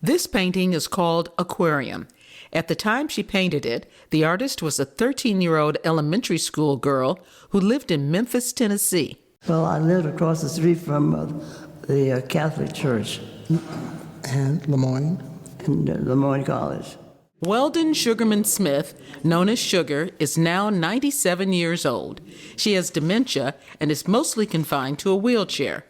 This painting is called Aquarium. At the time she painted it, the artist was a 13-year-old elementary school girl who lived in Memphis, Tennessee. Well, I lived across the street from the Catholic Church. And Lemoyne. In Lemoyne College. Weldon Sugarman Smith, known as Sugar, is now 97 years old. She has dementia and is mostly confined to a wheelchair.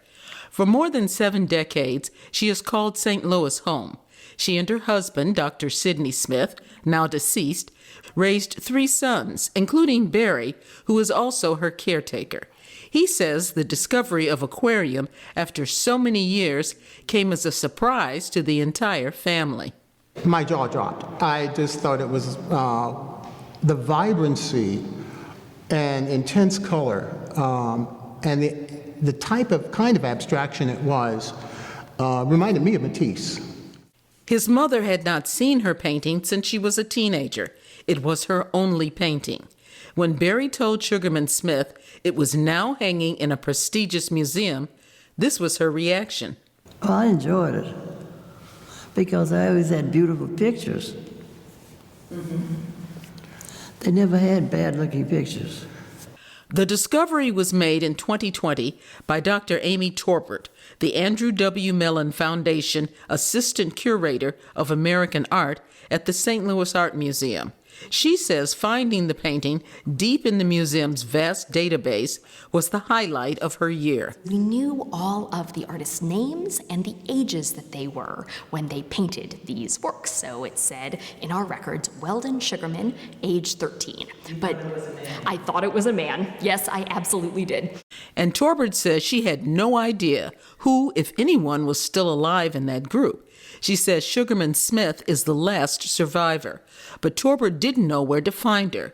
For more than 7 decades, she has called St. Louis home. She and her husband, Dr. Sidney Smith, now deceased, raised 3 sons, including Barry, who is also her caretaker. He says the discovery of Aquarium after so many years came as a surprise to the entire family. My jaw dropped. I just thought it was the vibrancy and intense color and the kind of abstraction it was reminded me of Matisse. His mother had not seen her painting since she was a teenager. It was her only painting. When Barry told Sugarman Smith it was now hanging in a prestigious museum, this was her reaction. Well, I enjoyed it because I always had beautiful pictures. They never had bad-looking pictures. The discovery was made in 2020 by Dr. Amy Torbert, the Andrew W. Mellon Foundation Assistant Curator of American Art at the St. Louis Art Museum. She says finding the painting deep in the museum's vast database was the highlight of her year. We knew all of the artists' names and the ages that they were when they painted these works. So it said in our records, Weldon Sugarman, age 13. But I thought it was a man. Yes, I absolutely did. And Torbert says she had no idea who, if anyone, was still alive in that group. She says Sugarman Smith is the last survivor, but Torbert didn't know where to find her.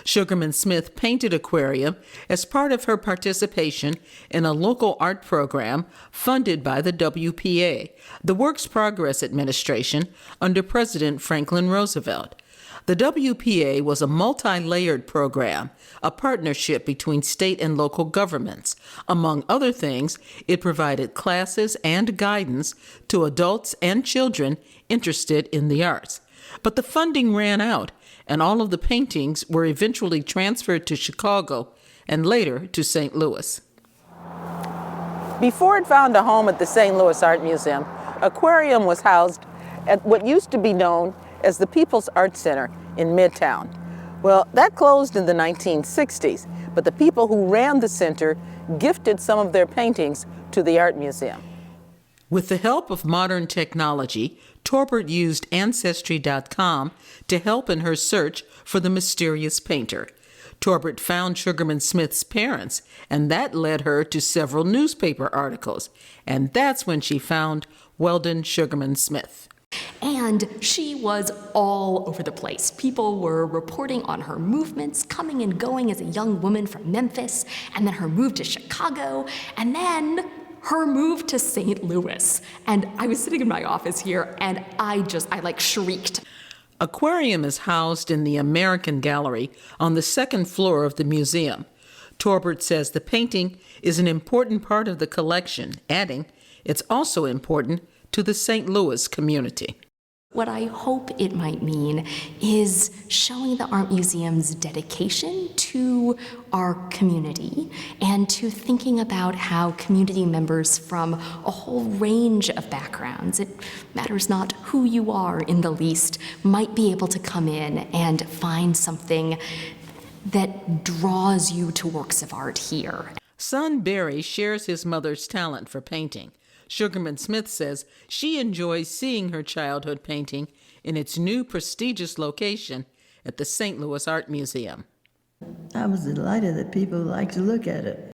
Sugarman Smith painted Aquarium as part of her participation in a local art program funded by the WPA, the Works Progress Administration, under President Franklin Roosevelt. The WPA was a multi-layered program, a partnership between state and local governments. Among other things, it provided classes and guidance to adults and children interested in the arts. But the funding ran out, and all of the paintings were eventually transferred to Chicago and later to St. Louis. Before it found a home at the St. Louis Art Museum, Aquarium was housed at what used to be known as the People's Art Center in Midtown. Well, that closed in the 1960s, but the people who ran the center gifted some of their paintings to the art museum. With the help of modern technology, Torbert used Ancestry.com to help in her search for the mysterious painter. Torbert found Sugarman Smith's parents, and that led her to several newspaper articles. And that's when she found Weldon Sugarman Smith. And she was all over the place. People were reporting on her movements, coming and going as a young woman from Memphis, and then her move to Chicago, and then her move to St. Louis. And I was sitting in my office here, and I shrieked. Aquarium is housed in the American Gallery on the 2nd floor of the museum. Torbert says the painting is an important part of the collection, adding, it's also important to the St. Louis community. What I hope it might mean is showing the art museum's dedication to our community and to thinking about how community members from a whole range of backgrounds, it matters not who you are in the least, might be able to come in and find something that draws you to works of art here. Son Barry shares his mother's talent for painting. Sugarman Smith says she enjoys seeing her childhood painting in its new prestigious location at the St. Louis Art Museum. I was delighted that people liked to look at it.